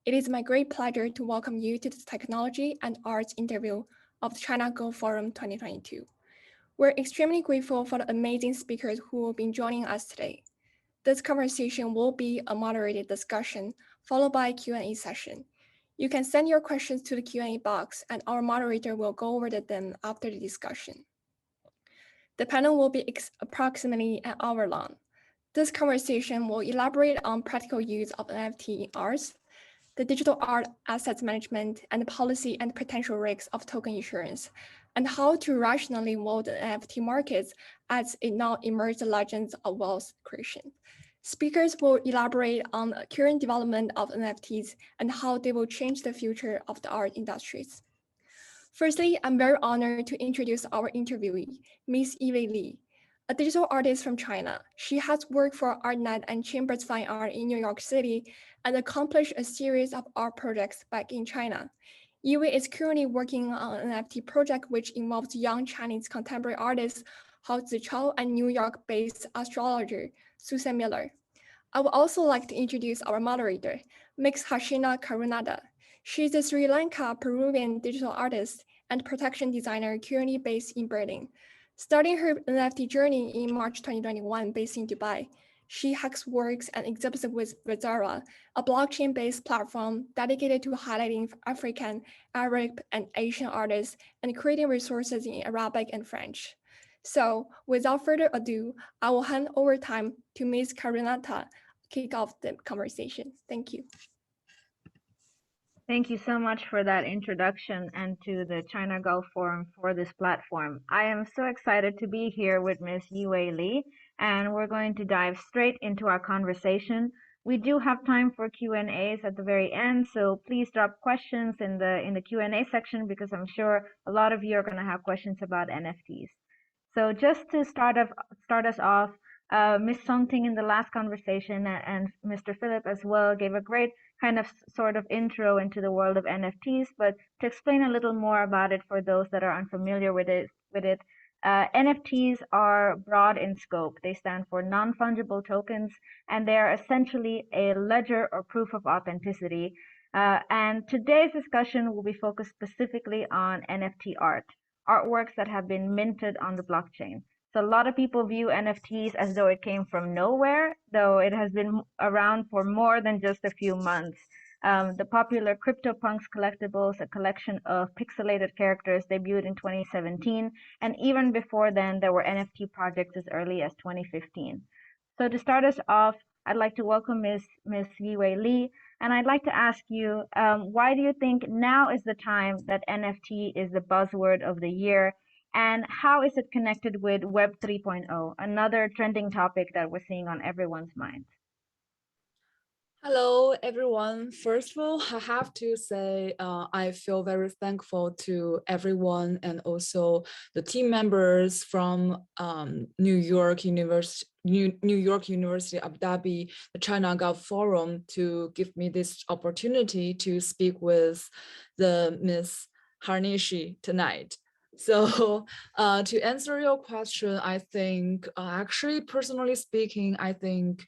It is my great pleasure to welcome you to the Technology and Arts interview of the China Go Forum 2022. We're extremely grateful for the amazing speakers who will be joining us today. This conversation will be a moderated discussion followed by a Q&A session. You can send your questions to the Q&A box and our moderator will go over them after the discussion. The panel will be approximately an hour long. This conversation will elaborate on practical use of NFT in arts, the digital art assets management, and the policy and potential risks of token insurance, and how to rationally mold the NFT markets as it now emerges the legends of wealth creation. Speakers will elaborate on the current development of NFTs and how they will change the future of the art industries. Firstly, I'm very honored to introduce our interviewee, Ms. Yiwei Li, a digital artist from China. She has worked for ArtNet and Chambers Fine Art in New York City and accomplished a series of art projects back in China. Yiwei is currently working on an NFT project which involves young Chinese contemporary artists Hao Zichao and New York-based astrologer Susan Miller. I would also like to introduce our moderator, Ms. Hashina Karunada. She is a Sri Lanka Peruvian digital artist and protection designer currently based in Berlin. Starting her NFT journey in March 2021 based in Dubai, she hacks works and exhibits with Razara, a blockchain-based platform dedicated to highlighting African, Arab, and Asian artists and creating resources in Arabic and French. So without further ado, I will hand over time to Ms. Karunata kick off the conversation. Thank you. Thank you so much for that introduction and to the China Go Forum for this platform. I am so excited to be here with Ms. Yiwei Li, and we're going to dive straight into our conversation. We do have time for Q&As at the very end, so please drop questions in the Q&A section because I'm sure a lot of you are going to have questions about NFTs. So just to start us off, Ms. Songting in the last conversation and Mr. Philip as well gave a great kind of sort of intro into the world of NFTs, but to explain a little more about it for those that are unfamiliar with it, NFTs are broad in scope. They stand for non-fungible tokens, and they are essentially a ledger or proof of authenticity. And today's discussion will be focused specifically on NFT art, artworks that have been minted on the blockchain. So a lot of people view NFTs as though it came from nowhere, though it has been around for more than just a few months. The popular CryptoPunks collectibles, a collection of pixelated characters, debuted in 2017, and even before then, there were NFT projects as early as 2015. So to start us off, I'd like to welcome Ms. Yiwei Li, and I'd like to ask you, why do you think now is the time that NFT is the buzzword of the year? And how is it connected with Web 3.0, another trending topic that we're seeing on everyone's minds? Hello, everyone. First of all, I have to say I feel very thankful to everyone and also the team members from New York University, Abu Dhabi, the China Gov Forum to give me this opportunity to speak with the Ms. Harnishi tonight. So to answer your question, I think actually, personally speaking, I think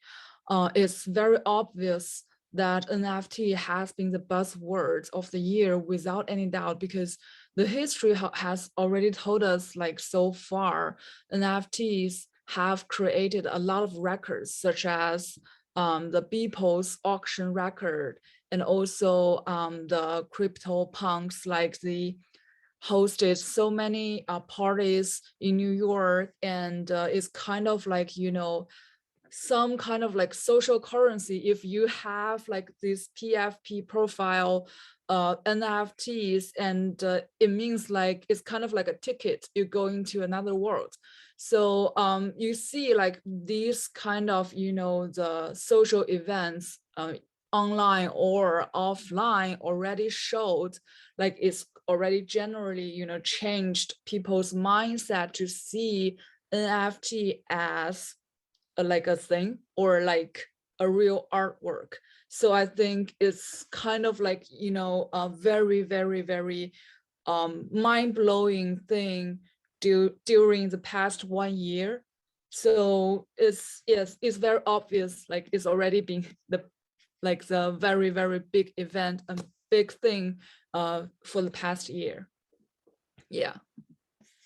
it's very obvious that NFT has been the buzzword of the year without any doubt, because the history has already told us, like, so far, NFTs have created a lot of records, such as the Beeple's auction record, and also the CryptoPunks, like the hosted so many parties in New York, and it's kind of like, you know, some kind of like social currency. If you have like this PFP profile NFTs, and it means like it's kind of like a ticket, you're going to another world. So you see like these kind of, you know, the social events online or offline already showed like it's already generally, you know, changed people's mindset to see NFT as like a thing or like a real artwork. So I think it's kind of like, you know, a very, very, very mind-blowing thing during the past 1 year. So it's, yes, it's very obvious, like it's already been the like the very, very big event and big thing for the past year. Yeah.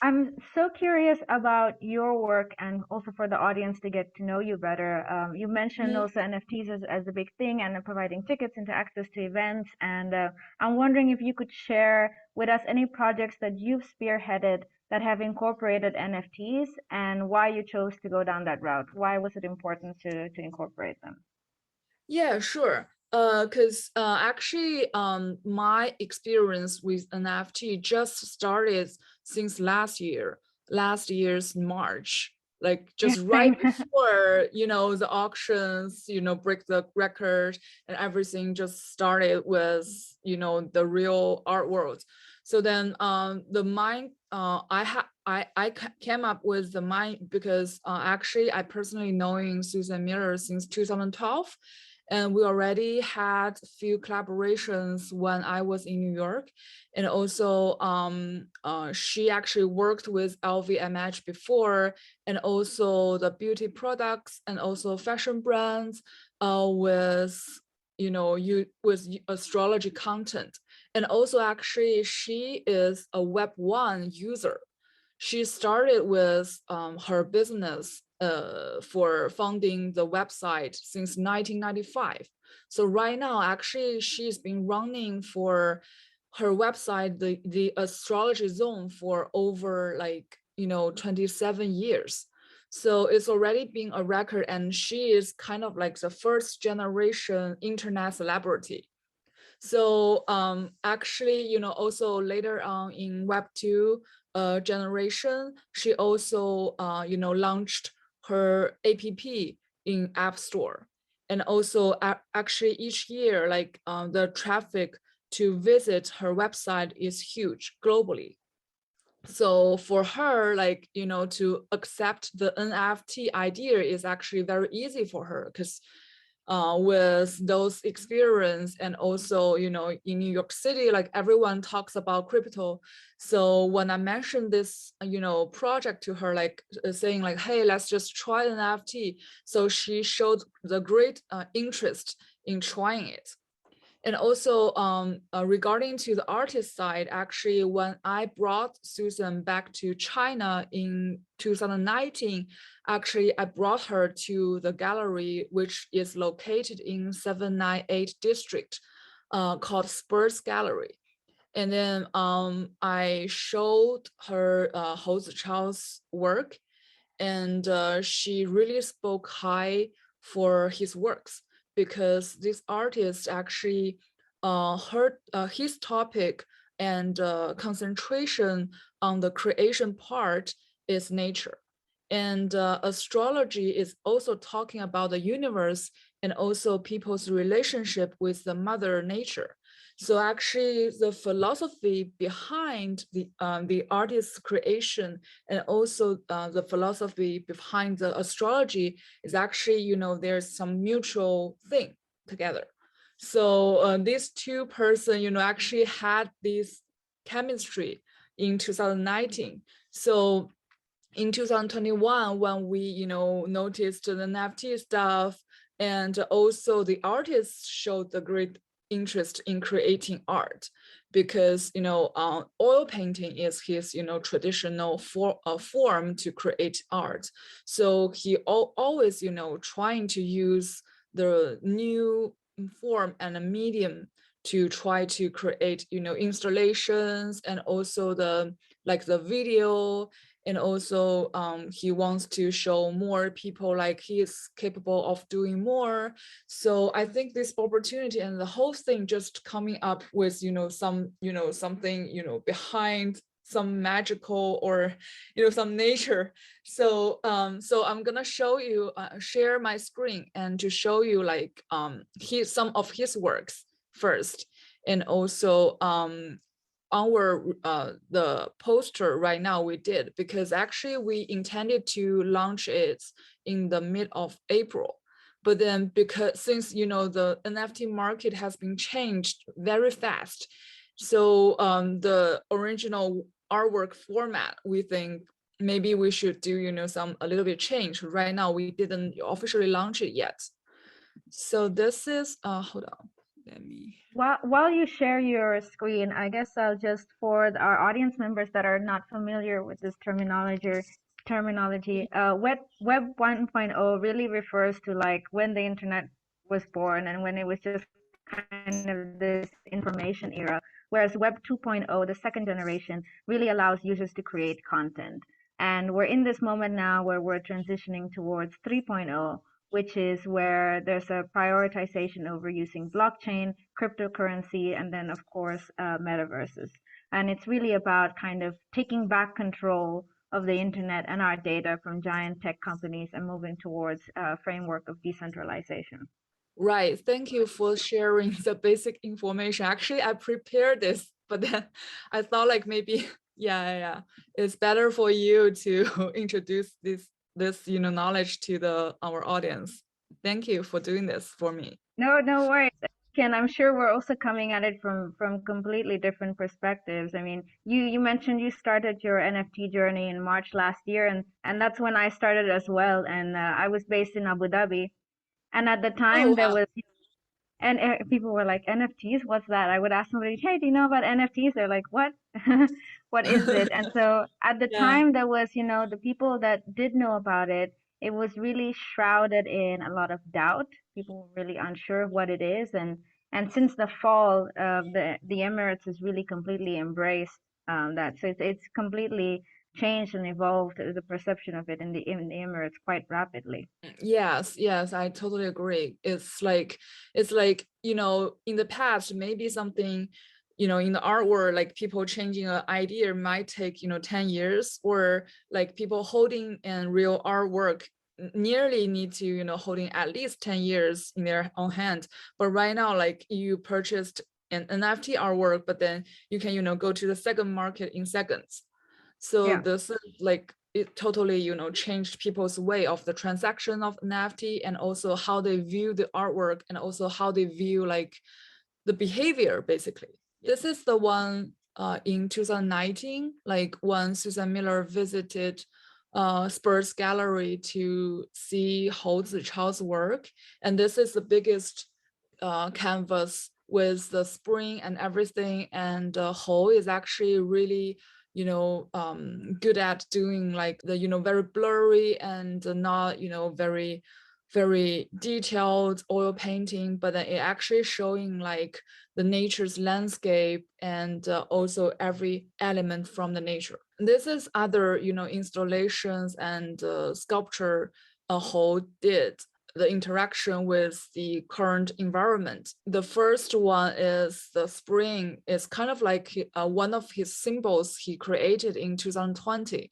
I'm so curious about your work and also for the audience to get to know you better. You mentioned also NFTs as a big thing and providing tickets into access to events. And I'm wondering if you could share with us any projects that you've spearheaded that have incorporated NFTs and why you chose to go down that route. Why was it important to incorporate them? Yeah, sure. Because actually, my experience with NFT just started since last year's March, like just right Same. before, the auctions, break the record and everything just started with, the real art world. So then the mind, I came up with the mind because actually I personally knowing Susan Miller since 2012. And we already had a few collaborations when I was in New York. And also she actually worked with LVMH before, and also the beauty products and also fashion brands with, with astrology content. And also actually she is a Web1 user. She started with her business for founding the website since 1995. So right now, actually, she's been running for her website, the astrology zone, for over 27 years. So it's already been a record, and she is kind of like the first generation internet celebrity. So actually, also later on in Web2 generation, she also, launched her app in App Store. And also actually each year, the traffic to visit her website is huge globally. So for her, to accept the NFT idea is actually very easy for her, because with those experience, and also, in New York City, like everyone talks about crypto. So when I mentioned this, project to her, saying like, hey, let's just try an NFT. So she showed the great interest in trying it. And also regarding to the artist side, actually, when I brought Susan back to China in 2019, actually, I brought her to the gallery, which is located in 798 district, called Spurs Gallery. And then I showed her Hou Zichao's work, and she really spoke high for his works, because this artist actually heard his topic and concentration on the creation part is nature. And astrology is also talking about the universe and also people's relationship with the mother nature. So actually the philosophy behind the artist's creation, and also the philosophy behind the astrology, is actually, there's some mutual thing together. So these two person, actually had this chemistry in 2019. So in 2021, when we, noticed the NFT stuff, and also the artists showed the great interest in creating art, because, oil painting is his, traditional form to create art. So he always, trying to use the new form and a medium to try to create, installations, and also the video. And also he wants to show more people like he is capable of doing more. So I think this opportunity and the whole thing just coming up with, some, something, behind some magical, or some nature. So so I'm gonna show you share my screen and to show you some of his works first. And also our the poster right now we did, because actually we intended to launch it in the mid of April. But then, because since the NFT market has been changed very fast, so the original artwork format, we think maybe we should do some a little bit change. Right now we didn't officially launch it yet. So this is, hold on, let me. While you share your screen, I guess I'll just, for our audience members that are not familiar with this terminology, Web 1.0 really refers to like when the internet was born and when it was just kind of this information era, whereas Web 2.0, the second generation, really allows users to create content. And we're in this moment now where we're transitioning towards 3.0, which is where there's a prioritization over using blockchain, cryptocurrency, and then, of course, metaverses. And it's really about kind of taking back control of the internet and our data from giant tech companies and moving towards a framework of decentralization. Right. Thank you for sharing the basic information. Actually, I prepared this, but then I thought like maybe, yeah, it's better for you to introduce this knowledge to our audience. Thank you for doing this for me. No worries. Ken, I'm sure we're also coming at it from completely different perspectives. I mean, you mentioned you started your NFT journey in March last year, and that's when I started as well. And I was based in Abu Dhabi, and at the time Oh, there wow. was, and people were like, NFTs, what's that? I would ask somebody, hey, do you know about NFTs? They're like, what? What is it? And so at the Yeah. time, there was, the people that did know about it, it was really shrouded in a lot of doubt. People were really unsure of what it is. And since the fall, the Emirates has really completely embraced that. So it's completely changed and evolved the perception of it in the Emirates quite rapidly. Yes, I totally agree. It's like, in the past, maybe something, in the art world, like people changing an idea might take, 10 years, or like people holding in real artwork nearly need to, holding at least 10 years in their own hand. But right now, like you purchased an NFT artwork, but then you can, go to the second market in seconds. So Yeah. this is like, it totally, changed people's way of the transaction of NFT, and also how they view the artwork, and also how they view like the behavior, basically. This is the one in 2019, like when Susan Miller visited Spurs Gallery to see Hou Zichao's work. And this is the biggest canvas with the spring and everything. And Hou is actually really good at doing like the very blurry and not very very detailed oil painting, but then it actually showing like the nature's landscape, and also every element from the nature. This is other installations and sculpture Hou did, the interaction with the current environment. The first one is the spring. It's kind of like one of his symbols he created in 2020.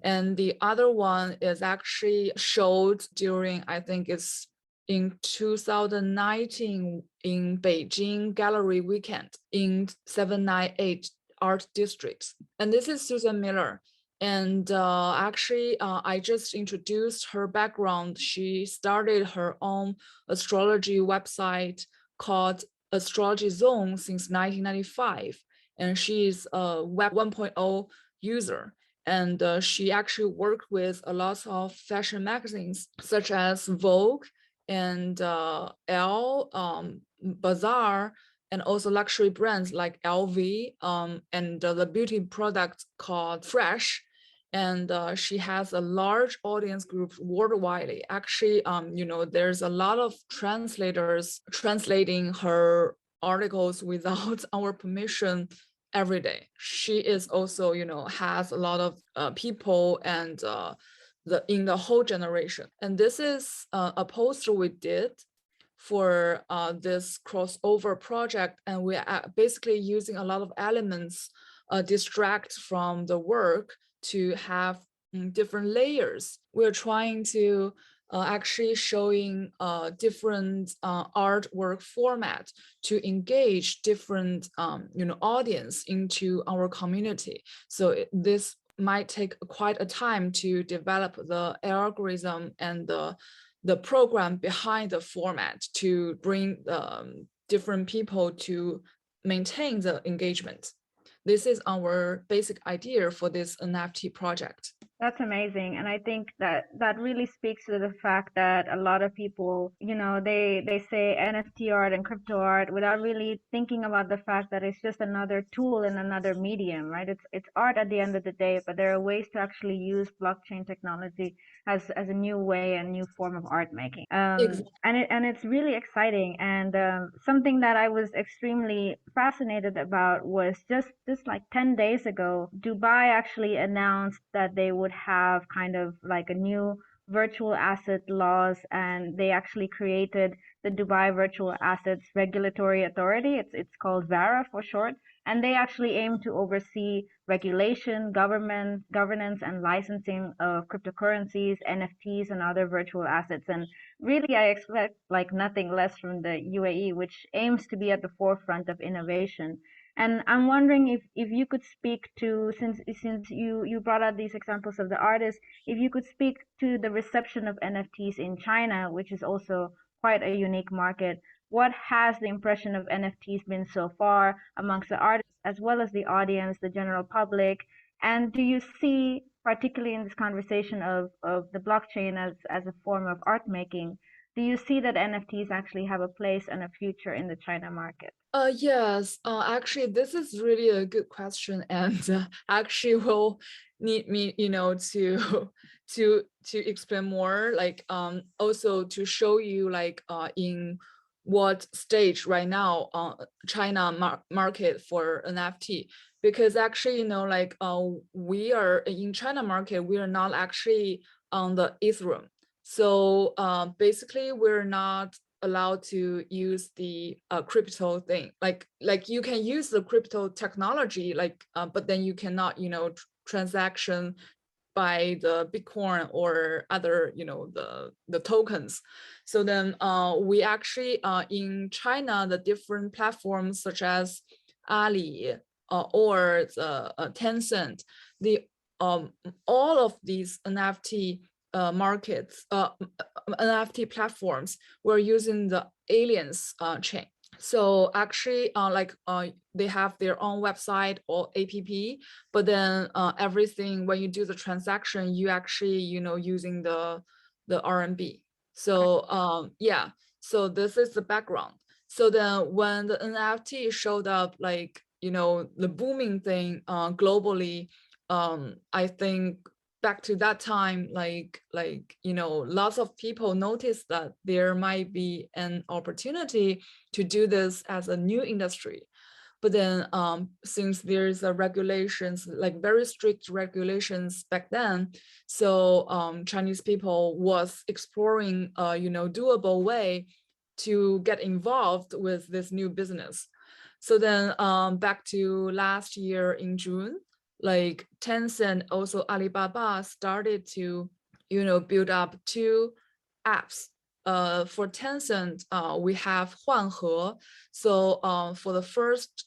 And the other one is actually showed during, I think it's in 2019 in Beijing Gallery Weekend in 798 art districts. And this is Susan Miller. And actually, I just introduced her background. She started her own astrology website called Astrology Zone since 1995. And she is a Web 1.0 user. And she actually worked with a lot of fashion magazines such as Vogue and Elle, Bazaar, and also luxury brands like LV, and the beauty product called Fresh. And she has a large audience group worldwide. Actually, there's a lot of translators translating her articles without our permission every day. She is also, has a lot of people and in the whole generation. And this is a poster we did for this crossover project, and we are basically using a lot of elements distract from the work to have different layers. We're trying to actually showing different artwork format to engage different audience into our community. So this might take quite a time to develop the algorithm and the program behind the format to bring different people to maintain the engagement. This is our basic idea for this NFT project. That's amazing. And I think that that really speaks to the fact that a lot of people, they say NFT art and crypto art without really thinking about the fact that it's just another tool in another medium, right? It's art at the end of the day, but there are ways to actually use blockchain technology as a new way and new form of art making. And it's really exciting. And something that I was extremely fascinated about was just like 10 days ago, Dubai actually announced that they would have kind of like a new virtual asset laws, and they actually created the Dubai Virtual Assets Regulatory Authority. It's called VARA for short, and they actually aim to oversee regulation, governance, and licensing of cryptocurrencies, NFTs, and other virtual assets. And really, I expect like nothing less from the UAE, which aims to be at the forefront of innovation. And I'm wondering if you could speak to, since you brought out these examples of the artists, if you could speak to the reception of NFTs in China, which is also quite a unique market. What has the impression of NFTs been so far amongst the artists as well as the audience, the general public? And do you see, particularly in this conversation of the blockchain as a form of art making, do you see that NFTs actually have a place and a future in the China market? Yes, actually, this is really a good question, and actually will need me, to to explain more, like also to show you like in what stage right now China market for NFT, because actually, like we are in China market, we are not actually on the Ethereum. So basically, we're not allowed to use the crypto thing. Like you can use the crypto technology, like but then you cannot, transaction by the Bitcoin or other, the tokens. So then we actually in China, the different platforms such as Ali or the Tencent, the all of these NFT markets, NFT platforms were using the Aliens chain. So actually, they have their own website or app, but then everything when you do the transaction, you actually using the RMB. So yeah, so this is the background. So then when the NFT showed up, like the booming thing globally, I think back to that time, like lots of people noticed that there might be an opportunity to do this as a new industry. But then since there's a regulations, like very strict regulations back then, so Chinese people was exploring doable way to get involved with this new business. So then back to last year in June, like Tencent, also Alibaba started to, build up two apps. For Tencent, we have Huanhe. So for the first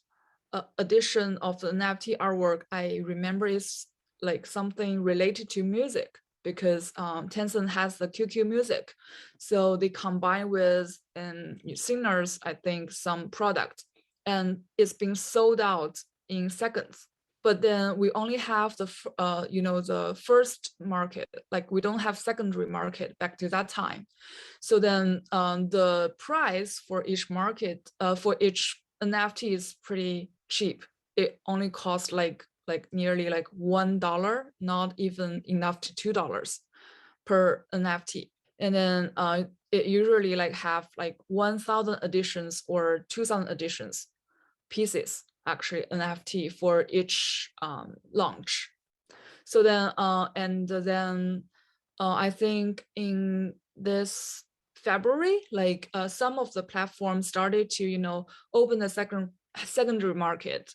edition of the NFT artwork, I remember it's like something related to music, because Tencent has the QQ Music. So they combine with singers, I think, some product, and it's been sold out in seconds. But then we only have the the first market, like we don't have secondary market back to that time. So then the price for each market, for each NFT is pretty cheap. It only costs like nearly like $1, not even enough to $2 per NFT. And then it usually like have like 1,000 editions or 2,000 editions pieces, actually NFT for each launch. So then I think in this February, like some of the platforms started to open the secondary market,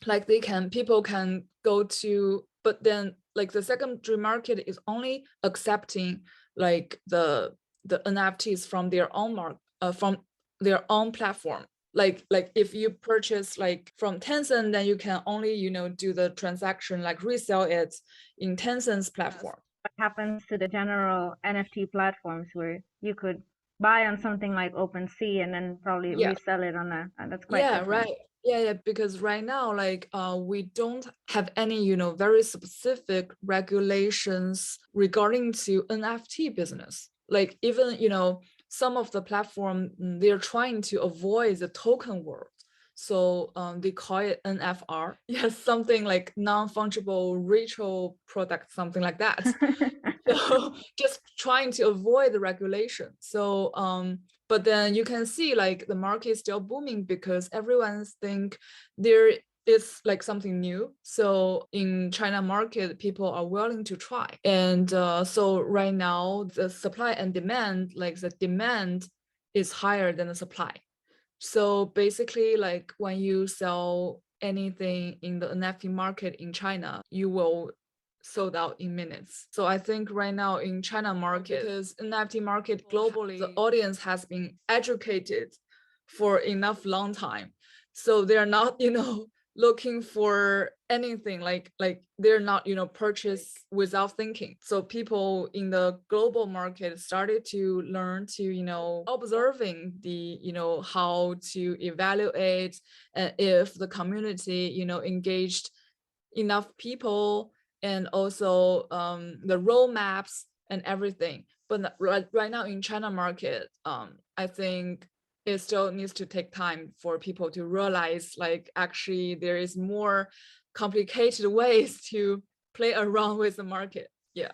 like people can go to, but then like the secondary market is only accepting like the NFTs from their own platform. Like if you purchase like from Tencent, then you can only do the transaction, like resell it in Tencent's platform. What happens to the general NFT platforms where you could buy on something like OpenSea and then probably Yeah. resell it on a, that's quite Yeah, different. right. Yeah, because right now, like, we don't have any, very specific regulations regarding to NFT business. Like, even, some of the platform, they're trying to avoid the token world. So they call it NFR. Yes, something like non-fungible ritual product, something like that. So just trying to avoid the regulation. So but then you can see like the market is still booming because everyone's think there is like something new. So in China market, people are willing to try. And so right now the supply and demand, like the demand is higher than the supply. So basically, like when you sell anything in the NFT market in China, you will sold out in minutes. So I think right now in China market, because NFT market globally, the audience has been educated for enough long time. So they're not, looking for anything like they're not, purchase without thinking. So people in the global market started to learn to, observing the, how to evaluate if the community, engaged enough people, and also the roadmaps and everything. But right now in China market, I think it still needs to take time for people to realize like actually there is more complicated ways to play around with the market. Yeah,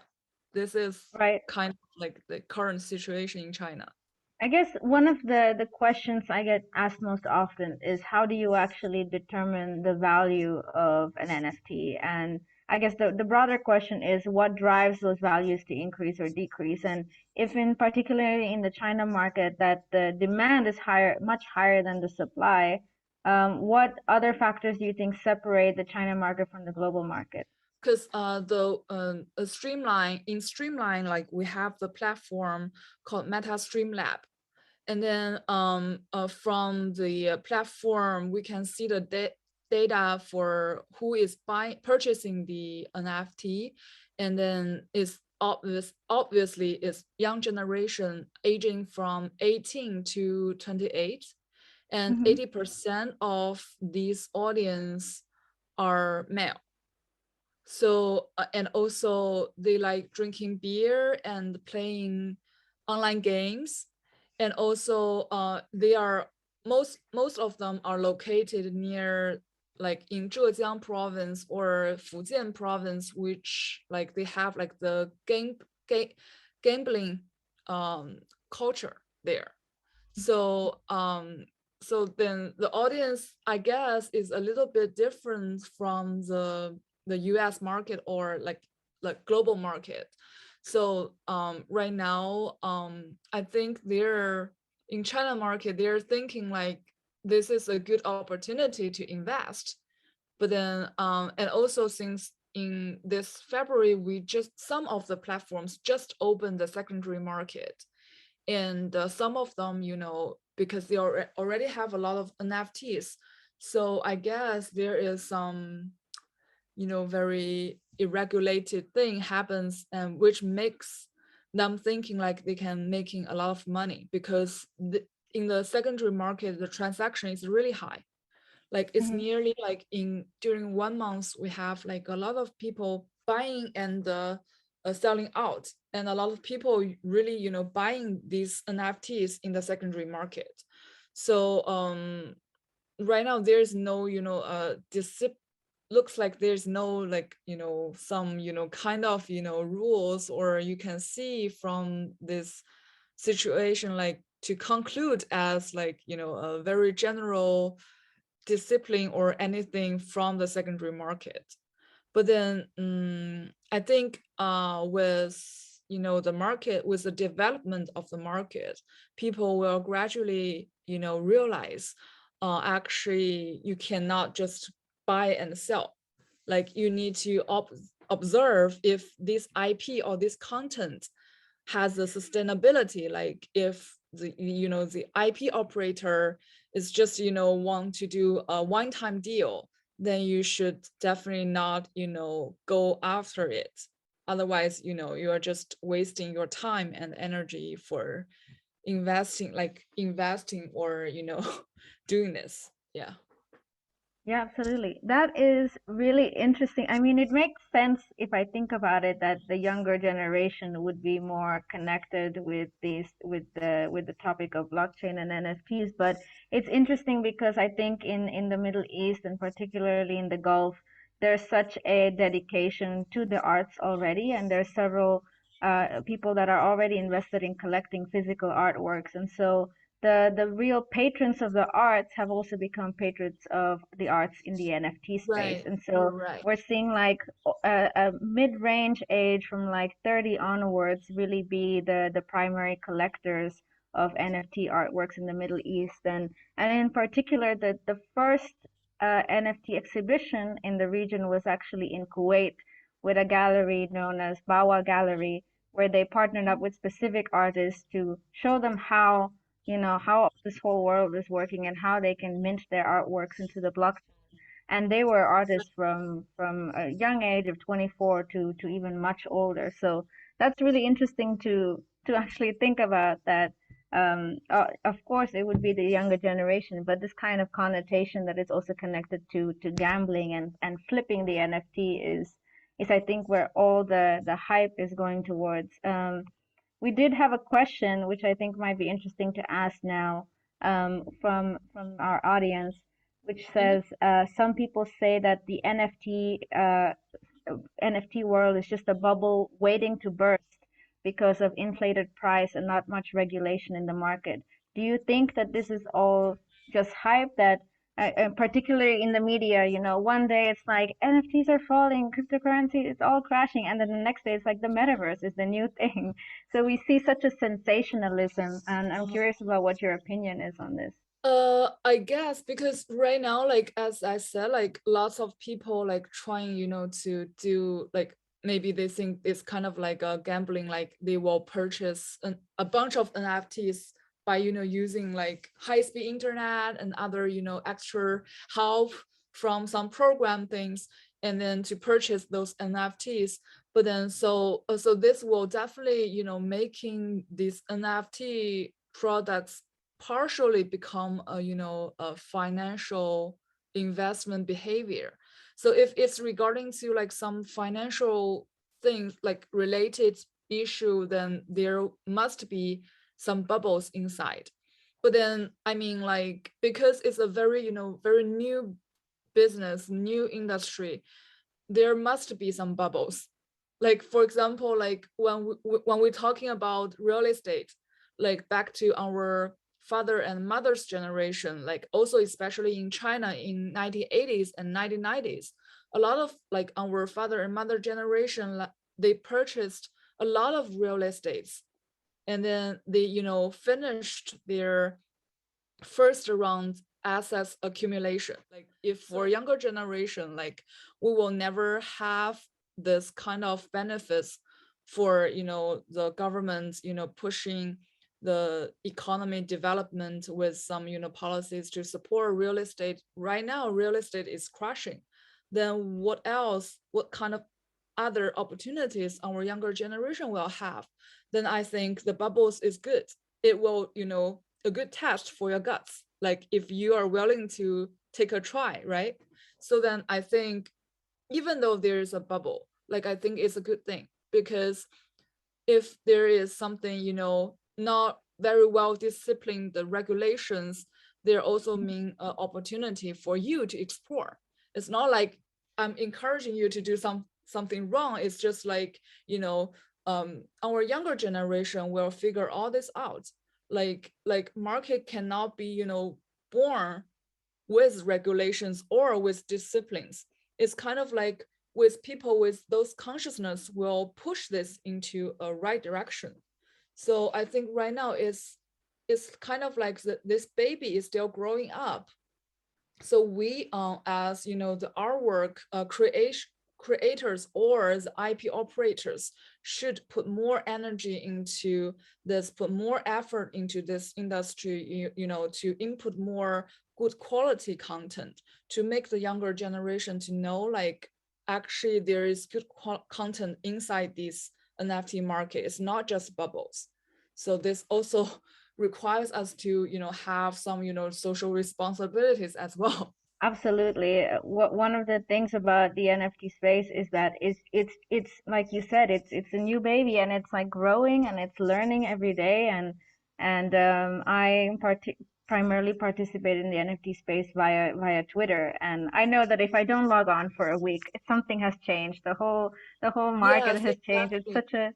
this is Right. kind of like the current situation in China. I guess one of the questions I get asked most often is how do you actually determine the value of an NFT? And I guess the broader question is what drives those values to increase or decrease? And if in particularly in the China market that the demand is higher, much higher than the supply, what other factors do you think separate the China market from the global market? Because Streamline, like we have the platform called Meta Streamlab. And then from the platform, we can see the data for who is purchasing the NFT. And then it's obviously it's young generation aging from 18 to 28. And 80% of these audience are male. So and also they like drinking beer and playing online games. And also they are most of them are located near like in Zhejiang province or Fujian province, which like they have like the gambling culture there. So so then the audience, I guess, is a little bit different from the US market or like global market. So right now, I think they're in China market, they're thinking like this is a good opportunity to invest. But then and also since in this February, some of the platforms just opened the secondary market. And some of them, because they already have a lot of NFTs. So I guess there is some, very irregulated thing happens, and which makes them thinking like they can making a lot of money, because in the secondary market, the transaction is really high. Like it's nearly like during 1 month, we have like a lot of people buying and selling out, and a lot of people really, buying these NFTs in the secondary market. So right now there's no, looks like there's no like, some, kind of, rules, or you can see from this situation like to conclude as like, a very general discipline or anything from the secondary market. But then I think with the market, with the development of the market, people will gradually realize actually you cannot just buy and sell. Like you need to observe if this IP or this content has a sustainability. Like if the the IP operator is just want to do a one-time deal, then you should definitely not go after it. Otherwise you are just wasting your time and energy for investing or doing this. Yeah. Yeah, absolutely. That is really interesting. I mean, it makes sense if I think about it that the younger generation would be more connected with the topic of blockchain and NFTs. But it's interesting because I think in the Middle East and particularly in the Gulf, there's such a dedication to the arts already, and there's several people that are already invested in collecting physical artworks, and so the real patrons of the arts have also become patrons of the arts in the NFT space. Right. And You're so right. we're seeing like a mid-range age from like 30 onwards really be the primary collectors of NFT artworks in the Middle East. And in particular, the first NFT exhibition in the region was actually in Kuwait with a gallery known as Bawa Gallery, where they partnered up with specific artists to show them how this whole world is working and how they can mint their artworks into the blockchain. And they were artists from a young age of 24 to even much older. So that's really interesting to actually think about that. Of course, it would be the younger generation, but this kind of connotation that is also connected to gambling and flipping the NFT is I think where all the hype is going towards. We did have a question, which I think might be interesting to ask now, from our audience, which Mhm. says some people say that the NFT world is just a bubble waiting to burst because of inflated price and not much regulation in the market. Do you think that this is all just hype that particularly in the media, one day it's like NFTs are falling, cryptocurrency is all crashing, and then the next day it's like the metaverse is the new thing. So we see such a sensationalism, and I'm curious about what your opinion is on this. I guess because right now, like as I said, like lots of people like trying, to do like maybe they think it's kind of like a gambling, like they will purchase a bunch of NFTs by, using like high-speed internet and other, extra help from some program things, and then to purchase those NFTs. But then so this will definitely, making these NFT products partially become a financial investment behavior. So if it's regarding to like some financial things like related issue, then there must be some bubbles inside. But then I mean, like, because it's a very very new business, new industry, there must be some bubbles. Like for example, like when we're talking about real estate, like back to our father and mother's generation, like also especially in China in 1980s and 1990s, a lot of like our father and mother generation, they purchased a lot of real estates, and then they finished their first around assets accumulation. Like if for younger generation, like we will never have this kind of benefits for the government pushing the economy development with some policies to support real estate. Right now real estate is crashing. Then what else, what kind of other opportunities our younger generation will have? Then I think the bubbles is good. It will a good test for your guts, like if you are willing to take a try, right? So then I think even though there is a bubble, like I think it's a good thing, because if there is something not very well disciplined the regulations, there also mean an opportunity for you to explore. It's not like I'm encouraging you to do something wrong. It's just like our younger generation will figure all this out. Like market cannot be born with regulations or with disciplines. It's kind of like with people with those consciousness will push this into a right direction. So I think right now it's kind of like this baby is still growing up. So we as the artwork creators or the IP operators should put more energy into this, put more effort into this industry, to input more good quality content, to make the younger generation to know like actually there is good content inside this NFT market. It's not just bubbles. So this also requires us to, have some, social responsibilities as well. Absolutely. One of the things about the NFT space is that it's like you said, it's a new baby and it's like growing and it's learning every day. And primarily participate in the NFT space via Twitter. And I know that if I don't log on for a week, something has changed. The whole market Yes, has changed. It's exactly. such a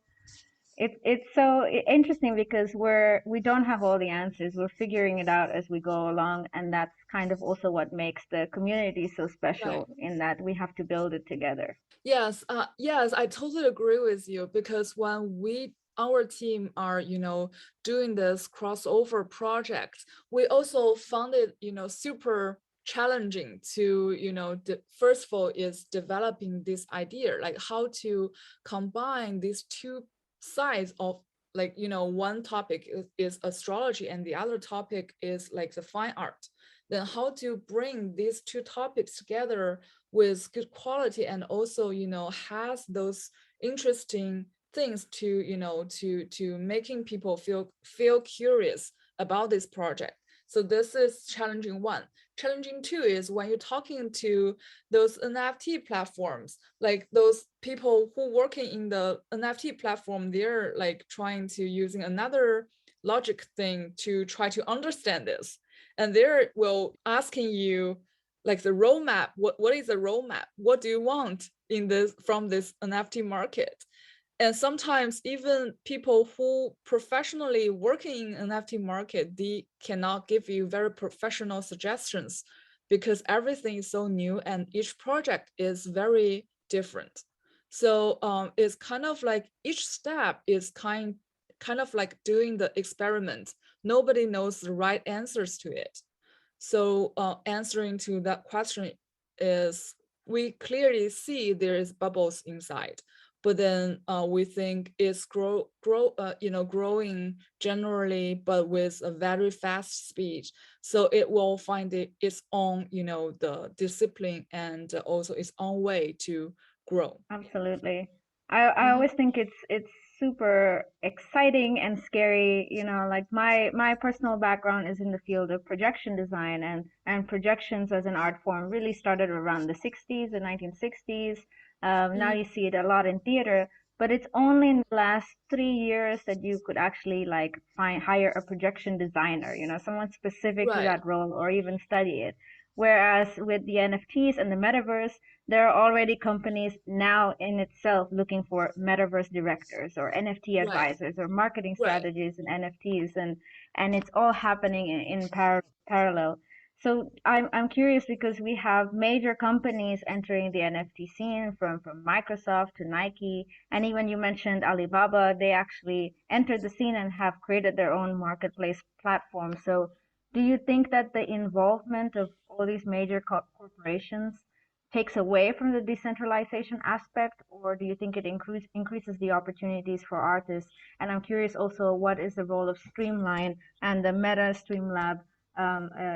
it's so interesting because we don't have all the answers. We're figuring it out as we go along, and that's kind of also what makes the community so Right. special in that we have to build it together. Yes, I totally agree with you because when our team are, doing this crossover project, we also found it, super challenging to, first of all, is developing this idea, like how to combine these two sides of, like, one topic is astrology and the other topic is like the fine art. Then how to bring these two topics together with good quality and also, has those interesting things to, to making people feel curious about this project. So this is challenging one. Challenging two is when you're talking to those NFT platforms, like those people who working in the NFT platform, they're like trying to using another logic thing to try to understand this. And they're will asking you like the roadmap, what is the roadmap? What do you want in this from this NFT market? And sometimes even people who professionally working in NFT market, they cannot give you very professional suggestions because everything is so new and each project is very different. So it's kind of like each step is kind of like doing the experiment. Nobody knows the right answers to it. So answering to that question is we clearly see there is bubbles inside, but then we think it's growing generally, but with a very fast speed. So it will find its own, the discipline and also its own way to grow. Absolutely. I Mhm. always think it's super exciting and scary. Like my personal background is in the field of projection design, and projections as an art form really started around the 60s, the 1960s. Now Mhm. you see it a lot in theater, but it's only in the last 3 years that you could actually like hire a projection designer, someone specific to Right, that role or even study it. Whereas with the NFTs and the metaverse, there are already companies now in itself looking for metaverse directors or NFT right, advisors or marketing right. strategies and NFTs, and it's all happening in parallel. So I'm curious because we have major companies entering the NFT scene from Microsoft to Nike, and even you mentioned Alibaba. They actually entered the scene and have created their own marketplace platform. So do you think that the involvement of all these major corporations takes away from the decentralization aspect, or do you think it increases the opportunities for artists? And I'm curious also, what is the role of Streamline and the Meta Streamlab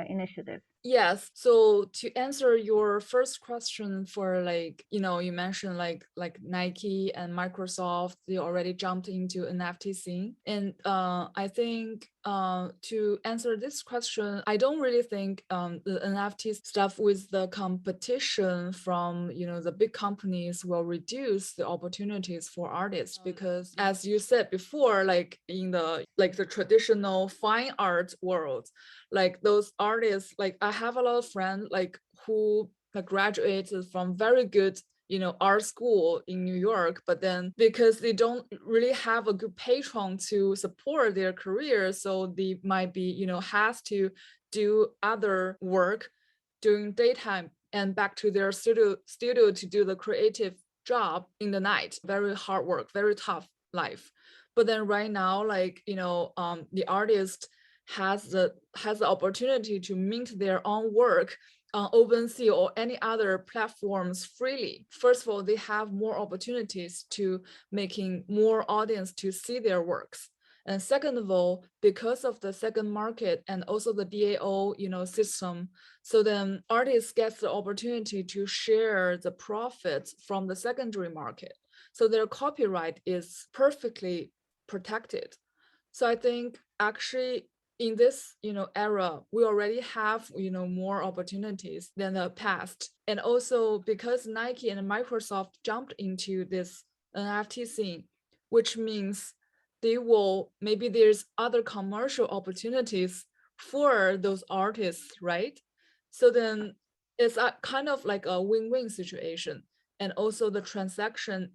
initiative? Yes. So to answer your first question for like, you mentioned like Nike and Microsoft, they already jumped into NFT scene. And I think to answer this question, I don't really think the NFT stuff with the competition from, the big companies will reduce the opportunities for artists because as you said before, like in the traditional fine art world, like those artists, like I have a lot of friends like who like graduated from very good art school in New York, but then because they don't really have a good patron to support their career, so they might be has to do other work during daytime and back to their studio to do the creative job in the night. Very hard work, very tough life. But then right now, like the artist has the opportunity to mint their own work on OpenSea or any other platforms freely. First of all, they have more opportunities to making more audience to see their works. And second of all, because of the second market and also the DAO, system, so then artists get the opportunity to share the profits from the secondary market. So their copyright is perfectly protected. So I think actually in this, era, we already have, more opportunities than the past. And also because Nike and Microsoft jumped into this NFT scene, which means maybe there's other commercial opportunities for those artists, right? So then it's a kind of like a win-win situation, and also the transaction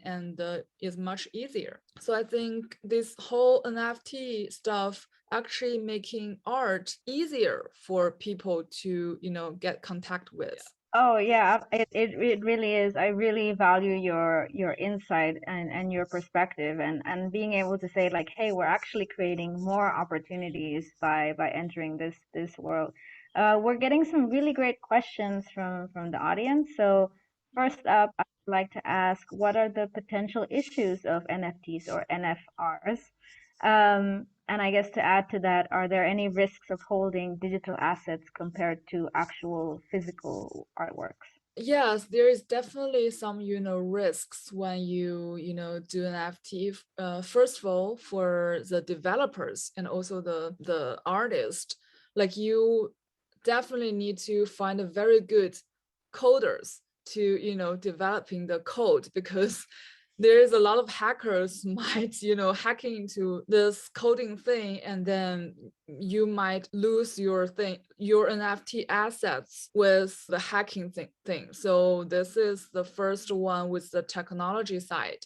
is much easier. So I think this whole NFT stuff actually making art easier for people to get contact with. Oh yeah, it really is. I really value your insight and your perspective and being able to say like, hey, we're actually creating more opportunities by entering this world. We're getting some really great questions from the audience. So first up, I'd like to ask, what are the potential issues of NFTs or NFRs? And I guess to add to that, are there any risks of holding digital assets compared to actual physical artworks? Yes, there is definitely some, risks when you do an NFT. First of all, for the developers and also the artist, like you definitely need to find a very good coders to, developing the code, because there is a lot of hackers might, hacking into this coding thing, and then you might lose your NFT assets with the hacking thing. So this is the first one with the technology side.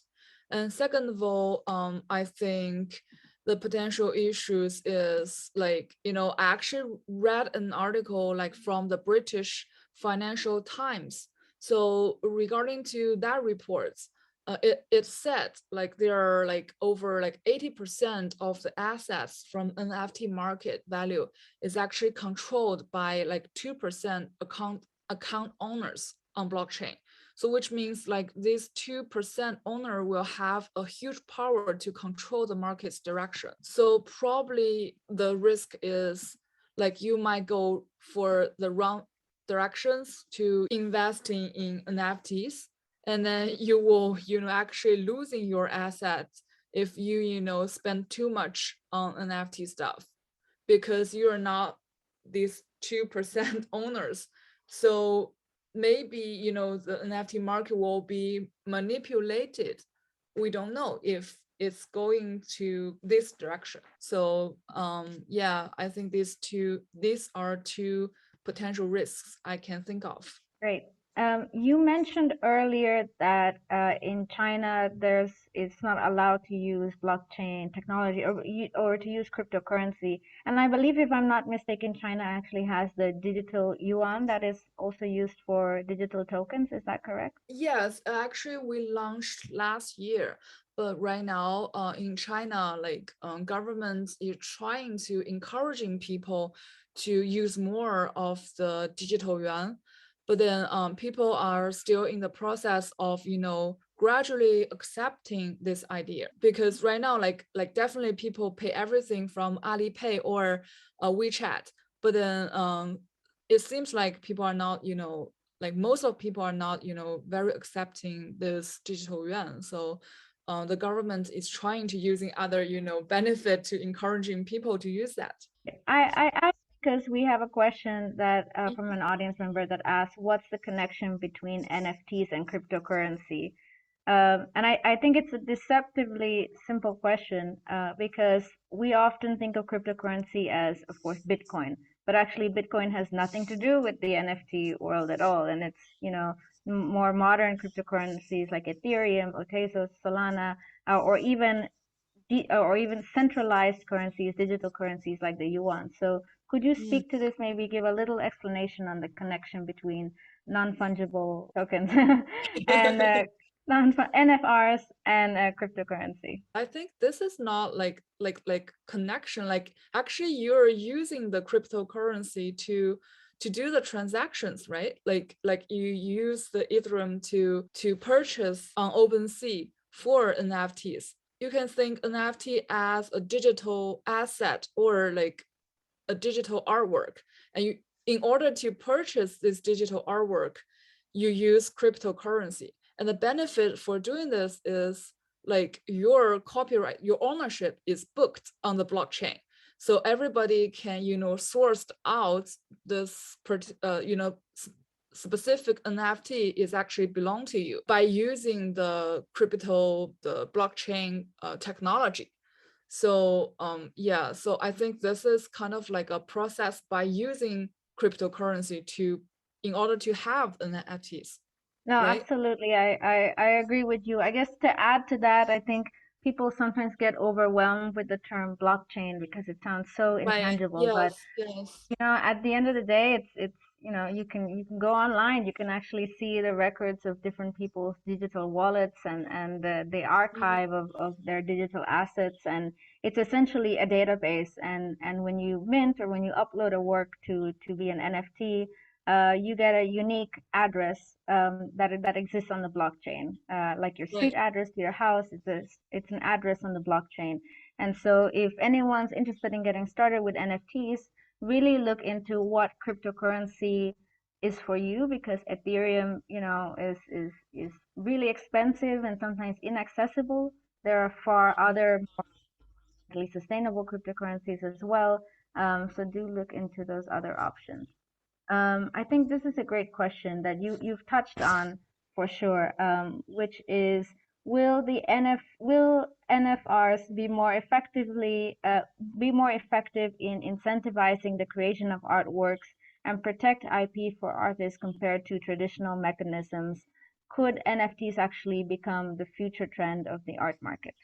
And second of all, I think the potential issues is like, I actually read an article like from the British Financial Times. So regarding to that reports, it said like there are like over like 80% of the assets from NFT market value is actually controlled by like 2% account owners on blockchain. So which means like this 2% owner will have a huge power to control the market's direction. So probably the risk is like you might go for the wrong directions to investing in NFTs, and then you will actually losing your assets if you spend too much on NFT stuff, because you're not these 2% owners. So maybe the NFT market will be manipulated. We don't know if it's going to this direction. So yeah, I think these are two potential risks I can think of. Great. You mentioned earlier that in China, it's not allowed to use blockchain technology or to use cryptocurrency. And I believe, if I'm not mistaken, China actually has the digital yuan that is also used for digital tokens. Is that correct? Yes, actually, we launched last year, but right now, in China, like government is trying to encouraging people to use more of the digital yuan, but then people are still in the process of gradually accepting this idea, because right now, like definitely people pay everything from Alipay or WeChat, but then it seems like people are not like most of people are not very accepting this digital yuan. So the government is trying to using other benefit to encouraging people to use that. I asked because we have a question that from an audience member that asks, what's the connection between NFTs and cryptocurrency? And I think it's a deceptively simple question because we often think of cryptocurrency as, of course, Bitcoin, but actually Bitcoin has nothing to do with the NFT world at all. And it's, more modern cryptocurrencies like Ethereum, Tezos, Solana, or even centralized currencies, digital currencies like the yuan. So could you speak to this, maybe give a little explanation on the connection between non-fungible tokens and NFRs and cryptocurrency? I think this is not like connection. Like actually, you're using the cryptocurrency to do the transactions, right? Like you use the Ethereum to purchase on OpenSea for NFTs. You can think NFT as a digital asset or like a digital artwork, and you, in order to purchase this digital artwork, you use cryptocurrency. And the benefit for doing this is like your copyright, your ownership is booked on the blockchain. so everybody can, source out this, specific NFT is actually belong to you by using the blockchain technology. So yeah, so I think this is kind of like a process by using cryptocurrency in order to have NFTs. No, Right? absolutely. I agree with you. I guess to add to that, I think people sometimes get overwhelmed with the term blockchain because it sounds so Right. intangible. But Yes, yes. at the end of the day, it's you can go online. You can actually see the records of different people's digital wallets and the archive of their digital assets, and it's essentially a database. And when you mint or when you upload a work to be an NFT, you get a unique address that exists on the blockchain, like your street Right. address to your house. It's an address on the blockchain. And so, if anyone's interested in getting started with NFTs, really look into what cryptocurrency is for you, because Ethereum, is really expensive and sometimes inaccessible. There are far other more sustainable cryptocurrencies as well. So do look into those other options. I think this is a great question that you've touched on for sure, which is, will NFRs be more effective in incentivizing the creation of artworks and protect IP for artists compared to traditional mechanisms? Could NFTs actually become the future trend of the art market?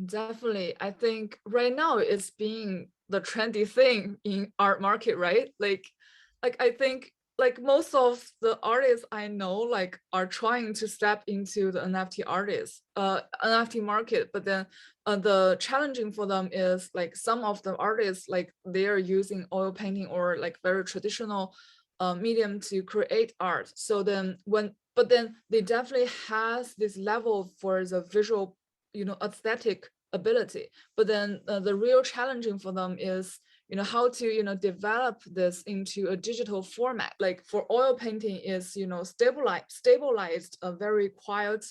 Definitely. I think right now it's being the trendy thing in art market, right? Like I think like most of the artists I know like are trying to step into the NFT market, but then the challenging for them is like some of the artists like they are using oil painting or like very traditional medium to create art. So then but then they definitely has this level for the visual aesthetic ability, but then the real challenging for them is how to develop this into a digital format. Like for oil painting is stabilized a very quiet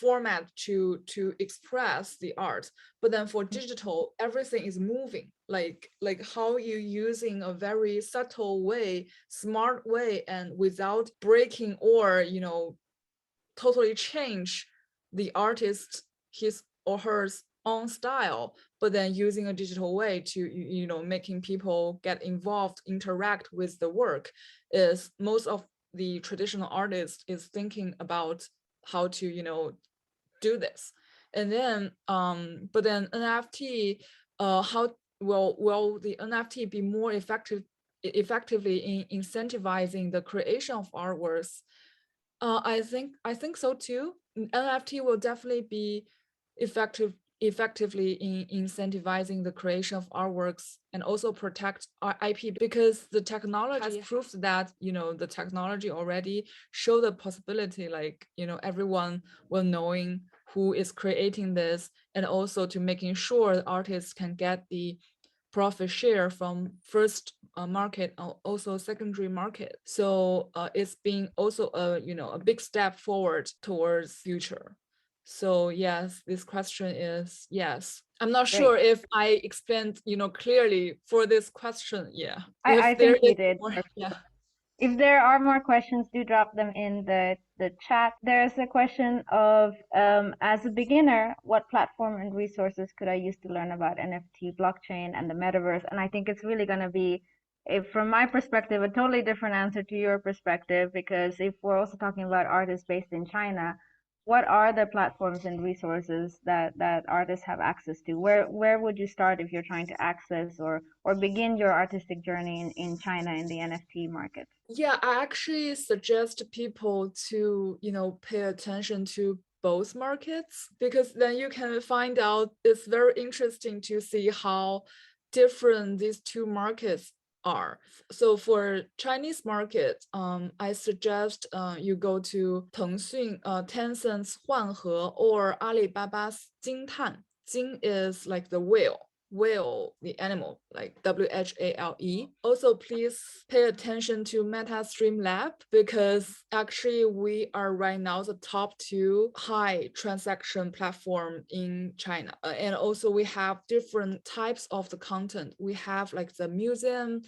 format to express the art, but then for digital everything is moving, like how you using a very subtle way, smart way, and without breaking or totally change the artist his or her own style, but then using a digital way to making people get involved, interact with the work, is most of the traditional artists is thinking about how to do this. And then but then NFT, how will the NFT be more effectively in incentivizing the creation of artworks? I think so too. NFT will definitely be effectively in incentivizing the creation of artworks and also protect our IP, because the technology has proved that the technology already show the possibility, like everyone will knowing who is creating this, and also to making sure the artists can get the profit share from first market, also secondary market. So it's been also a big step forward towards future. So yes, this question is yes. I'm not Great. sure if I explained clearly for this question. Yeah. I If there think you is did. more, yeah. If there are more questions, do drop them in the chat. There's a question of, as a beginner, what platform and resources could I use to learn about NFT, blockchain, and the metaverse? And I think it's really going to be, from my perspective, a totally different answer to your perspective, because if we're also talking about artists based in China, what are the platforms and resources that artists have access to? Where would you start if you're trying to access or begin your artistic journey in China in the NFT market? Yeah, I actually suggest people to pay attention to both markets, because then you can find out, it's very interesting to see how different these two markets are. So for Chinese market, I suggest you go to Tencent's Huanhe or Alibaba's Jingtan. Jing is like the whale. whale, the animal, like WHALE. Also, please pay attention to MetaStreamLab because actually we are right now the top 2 high transaction platform in China. And also we have different types of the content. We have like the museum,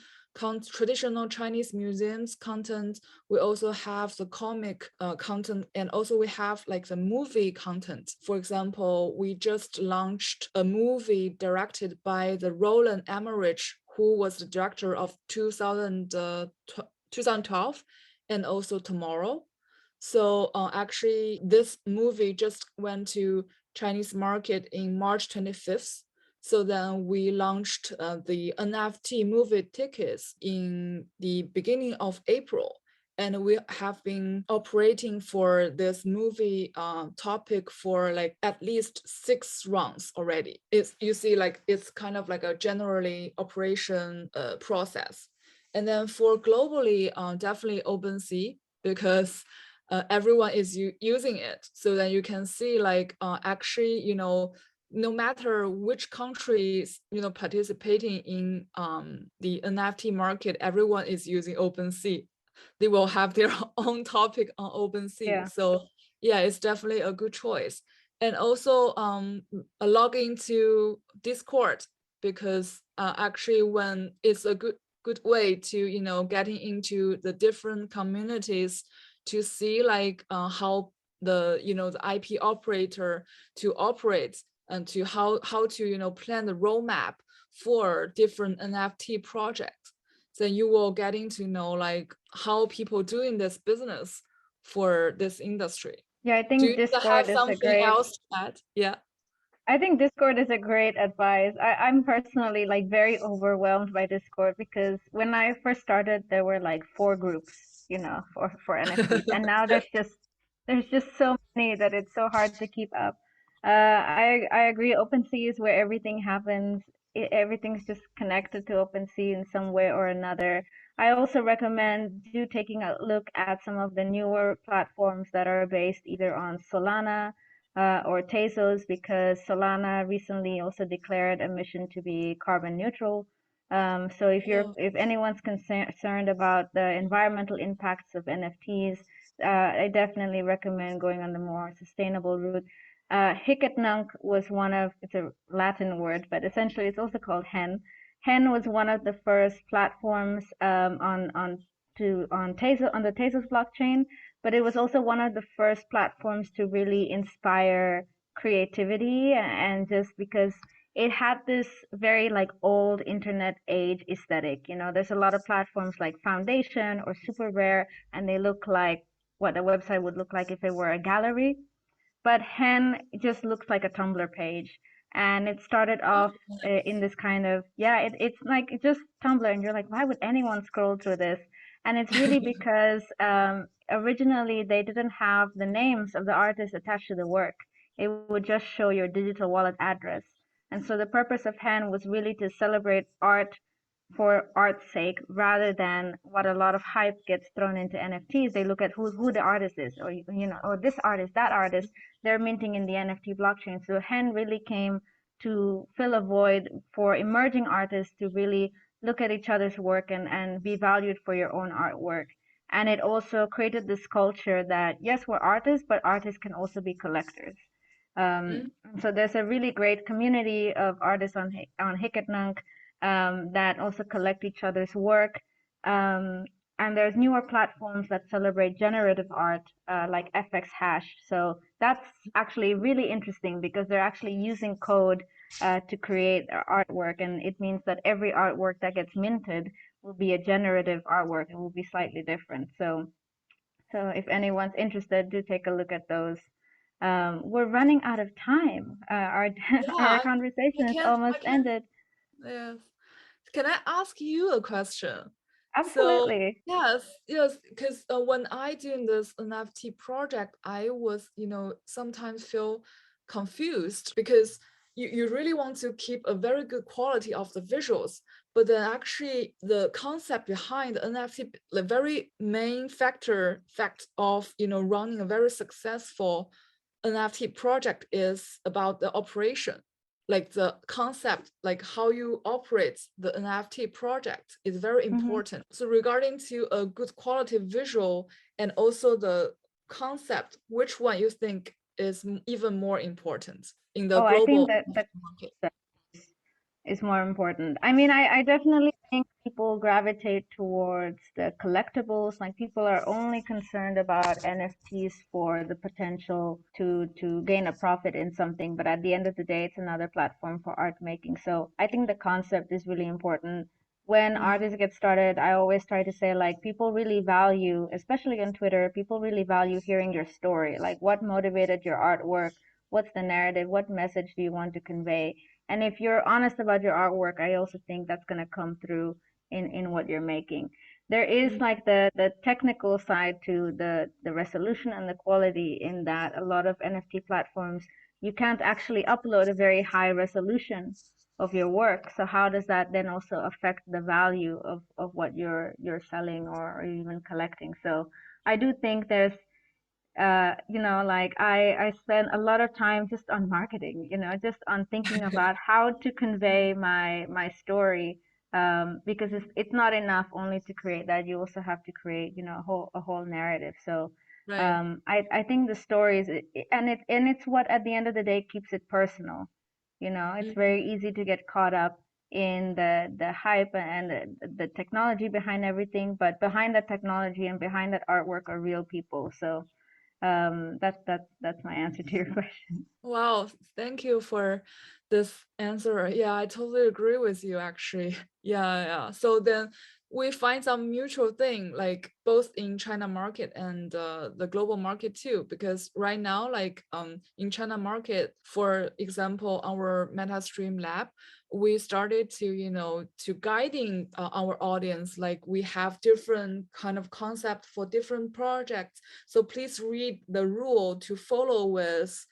traditional Chinese museums content. We also have the comic content, and also we have like the movie content. For example, we just launched a movie directed by the Roland Emmerich, who was the director of 2012 and also Tomorrow. So actually this movie just went to Chinese market in March 25th. So then we launched the NFT movie tickets in the beginning of April. And we have been operating for this movie topic for like at least 6 rounds already. You see, like it's kind of like a generally operation process. And then for globally, definitely OpenSea, because everyone is using it. So then you can see like actually, you know, no matter which country is, you know, participating in the NFT market, everyone is using OpenSea. They will have their own topic on OpenSea. Yeah. So yeah, it's definitely a good choice. And also log into Discord, because actually when it's a good way to, you know, getting into the different communities to see like how the, you know, the IP operator to operate, and to how to, you know, plan the roadmap for different NFT projects. Then you will getting to know like how people doing this business for this industry. Yeah, I Do think you have Discord is a something great. else to add? Yeah. I think Discord is a great advice. I'm personally like very overwhelmed by Discord because when I first started, there were like 4 groups, you know, for NFTs, and now there's just so many that it's so hard to keep up. I agree. OpenSea is where everything happens. Everything's just connected to OpenSea in some way or another. I also recommend taking a look at some of the newer platforms that are based either on Solana or Tezos, because Solana recently also declared a mission to be carbon neutral. So if anyone's concerned about the environmental impacts of NFTs, I definitely recommend going on the more sustainable route. Hiketnunk was it's a Latin word, but essentially it's also called Hen. Hen was one of the first platforms on the Tezos blockchain, but it was also one of the first platforms to really inspire creativity, and just because it had this very like old internet age aesthetic. You know, there's a lot of platforms like Foundation or Super Rare, and they look like what a website would look like if it were a gallery. But Hen just looks like a Tumblr page. And it started off in this kind of, it's like it's just Tumblr. And you're like, why would anyone scroll through this? And it's really because originally they didn't have the names of the artists attached to the work. It would just show your digital wallet address. And so the purpose of Hen was really to celebrate art for art's sake, rather than what a lot of hype gets thrown into NFTs. They look at who the artist is, or or this artist, that artist. They're minting in the NFT blockchain. So Hen really came to fill a void for emerging artists to really look at each other's work and be valued for your own artwork. And it also created this culture that yes, we're artists, but artists can also be collectors. So there's a really great community of artists on Hiketnunk that also collect each other's work. And there's newer platforms that celebrate generative art, like FX Hash. So that's actually really interesting because they're actually using code to create artwork, and it means that every artwork that gets minted will be a generative artwork. It will be slightly different. So if anyone's interested, do take a look at those. We're running out of time. Our conversation is almost ended. Yes. Can I ask you a question? Absolutely. So, yes, because when I doing this NFT project, I was, sometimes feel confused because you really want to keep a very good quality of the visuals, but then actually the concept behind the NFT, the very main fact of, running a very successful NFT project is about the operation. like the concept, like how you operate the NFT project is very important. So regarding to a good quality visual and also the concept, which one you think is even more important in the Oh, I think global that market? is more important. I mean, I definitely think people gravitate towards the collectibles. Like people are only concerned about NFTs for the potential to gain a profit in something. But at the end of the day, it's another platform for art making. So I think the concept is really important. When artists get started, I always try to say like people really value, especially on Twitter, people really value hearing your story. Like what motivated your artwork? What's the narrative? What message do you want to convey? And if you're honest about your artwork, I also think that's going to come through in what you're making. There is like the technical side to the resolution and the quality, in that a lot of NFT platforms, you can't actually upload a very high resolution of your work. So how does that then also affect the value of what you're selling or even collecting? So I do think there's you know, like I spend a lot of time just on marketing, you know, just on thinking about how to convey my story. Because it's not enough only to create that. You also have to create, you know, a whole narrative. So Right. I think the stories, and it's what at the end of the day keeps it personal. You know, it's very easy to get caught up in the hype and the technology behind everything, but behind that technology and behind that artwork are real people. So that's my answer to your question. Wow, thank you for this answer. Yeah, I totally agree with you actually. Yeah. So then we find some mutual thing, like both in China market and the global market too, because right now, like in China market, for example, our MetaStream lab, we started to, you know, to guiding our audience, like we have different kind of concept for different projects. So please read the rule to follow with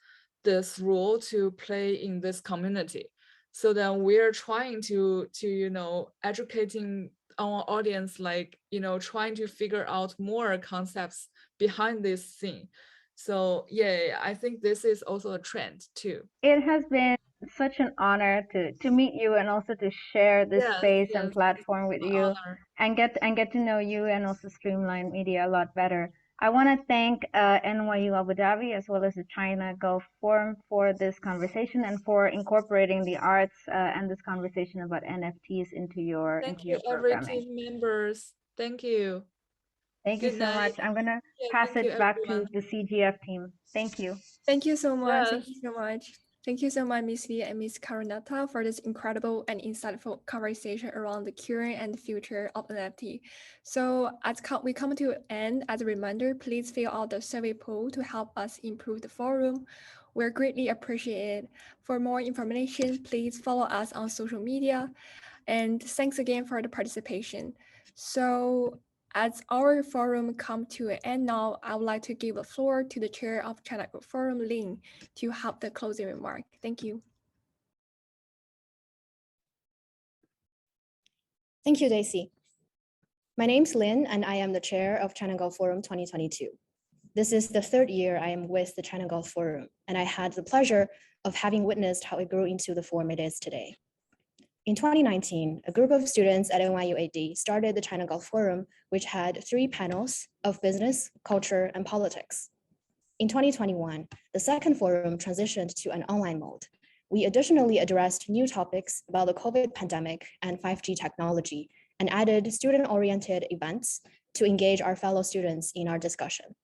this role to play in this community. So then we're trying to you know, educating our audience, like, you know, trying to figure out more concepts behind this thing. So yeah, I think this is also a trend too. It has been such an honor to meet you and also to share this Yes, space and yes, it's platform with an you honor. and get to know you and also Streamline Media a lot better. I want to thank NYU Abu Dhabi as well as the China Gulf Forum for this conversation and for incorporating the arts and this conversation about NFTs into your Thank you, every programming. team members. Thank you. Thank you Good so night. much. I'm gonna Yeah, pass thank you, it back to everyone. the CGF team. Thank you. Thank you so much. Yes. Thank you so much. Thank you so much, Ms. Lee and Ms. Karunata, for this incredible and insightful conversation around the current and the future of NFT. So as we come to an end, as a reminder, please fill out the survey poll to help us improve the forum. We're greatly appreciated. For more information, please follow us on social media. And thanks again for the participation. So as our forum come to an end now, I would like to give the floor to the chair of China Group Forum, Lin, to have the closing remark. Thank you. Thank you, Daisy. My name's Lin, and I am the chair of China Gulf Forum 2022. This is the third year I am with the China Gulf Forum, and I had the pleasure of having witnessed how it grew into the forum it is today. In 2019, a group of students at NYU AD started the China Gulf Forum, which had 3 panels of business, culture, and politics. In 2021, the second forum transitioned to an online mode. We additionally addressed new topics about the COVID pandemic and 5G technology and added student-oriented events to engage our fellow students in our discussion.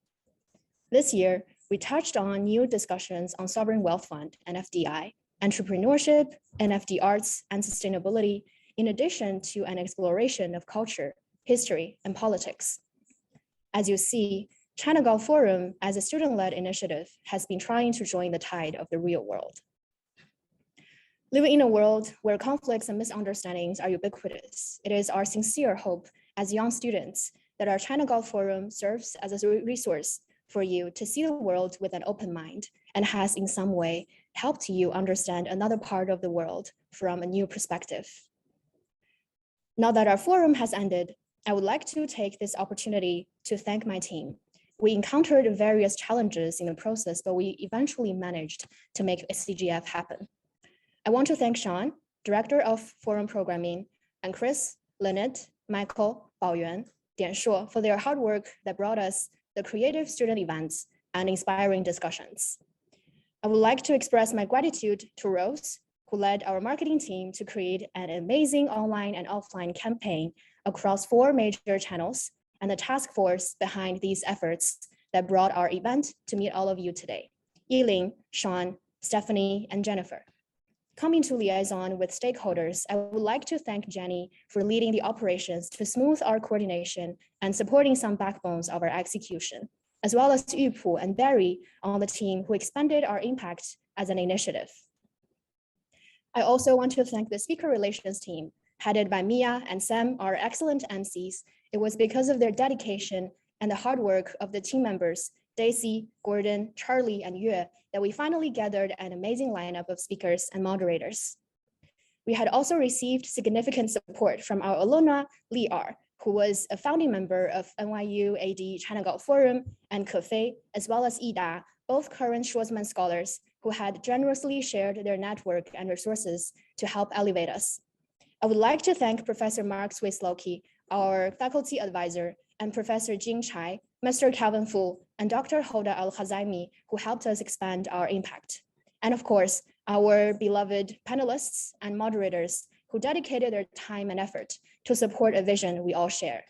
This year, we touched on new discussions on sovereign wealth fund and FDI, entrepreneurship, NFT arts, and sustainability, in addition to an exploration of culture, history, and politics. As you see, China Gulf Forum, as a student-led initiative, has been trying to join the tide of the real world. Living in a world where conflicts and misunderstandings are ubiquitous, it is our sincere hope as young students that our China Gulf Forum serves as a resource for you to see the world with an open mind and has in some way helped you understand another part of the world from a new perspective. Now that our forum has ended, I would like to take this opportunity to thank my team. We encountered various challenges in the process, but we eventually managed to make CGF happen. I want to thank Sean, Director of Forum Programming, and Chris, Lynette, Michael, Baoyuan, Dian Shuo for their hard work that brought us the creative student events and inspiring discussions. I would like to express my gratitude to Rose, who led our marketing team to create an amazing online and offline campaign across 4 major channels, and the task force behind these efforts that brought our event to meet all of you today: Yiling, Sean, Stephanie, and Jennifer. Coming to liaison with stakeholders, I would like to thank Jenny for leading the operations to smooth our coordination and supporting some backbones of our execution, as well as Yupu and Barry on the team who expanded our impact as an initiative. I also want to thank the speaker relations team, headed by Mia and Sam, our excellent MCs. It was because of their dedication and the hard work of the team members, Daisy, Gordon, Charlie, and Yue, that we finally gathered an amazing lineup of speakers and moderators. We had also received significant support from our alumna, Li R, who was a founding member of NYU AD China Gulf Forum, and Kefei, as well as Ida, both current Schwarzman scholars who had generously shared their network and resources to help elevate us. I would like to thank Professor Mark Swislowski, our faculty advisor, and Professor Jing Chai, Mr. Calvin Fu, and Dr. Hoda Al-Khazaimi, who helped us expand our impact. And of course, our beloved panelists and moderators who dedicated their time and effort to support a vision we all share.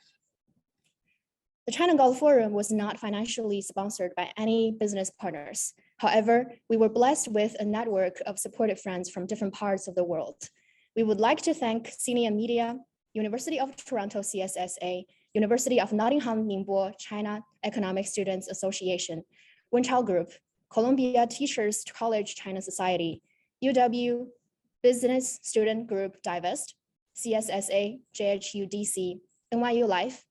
The China Gulf Forum was not financially sponsored by any business partners. However, we were blessed with a network of supportive friends from different parts of the world. We would like to thank Senior Media, University of Toronto CSSA, University of Nottingham Ningbo China Economic Students Association, Wenchao Group, Columbia Teachers College China Society, UW Business Student Group Divest, CSSA, JHU DC, NYU Life,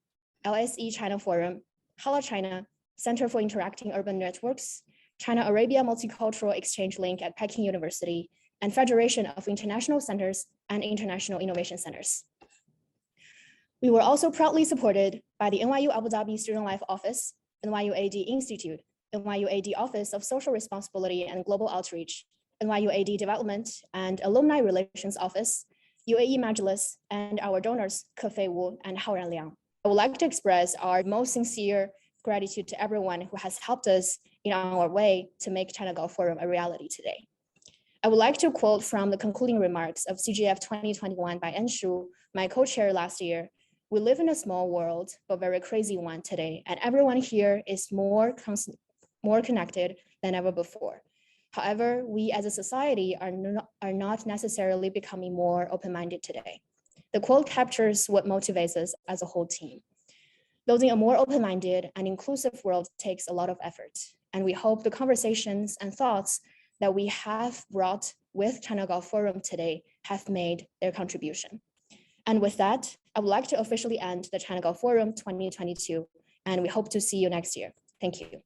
LSE China Forum, Hala China, Center for Interacting Urban Networks, China Arabia Multicultural Exchange Link at Peking University, and Federation of International Centers and International Innovation Centers. We were also proudly supported by the NYU Abu Dhabi Student Life Office, NYU AD Institute, NYU AD Office of Social Responsibility and Global Outreach, NYU AD Development and Alumni Relations Office, UAE Majlis, and our donors, Kefei Wu and Haoran Liang. I would like to express our most sincere gratitude to everyone who has helped us in our way to make China Gulf Forum a reality today. I would like to quote from the concluding remarks of CGF 2021 by Enshu, my co-chair last year. We live in a small world, but very crazy one today, and everyone here is more connected than ever before. However, we as a society are not necessarily becoming more open-minded today. The quote captures what motivates us as a whole team. Building a more open-minded and inclusive world takes a lot of effort, and we hope the conversations and thoughts that we have brought with China Gulf Forum today have made their contribution. And with that, I would like to officially end the China Gulf Forum 2022, and we hope to see you next year. Thank you.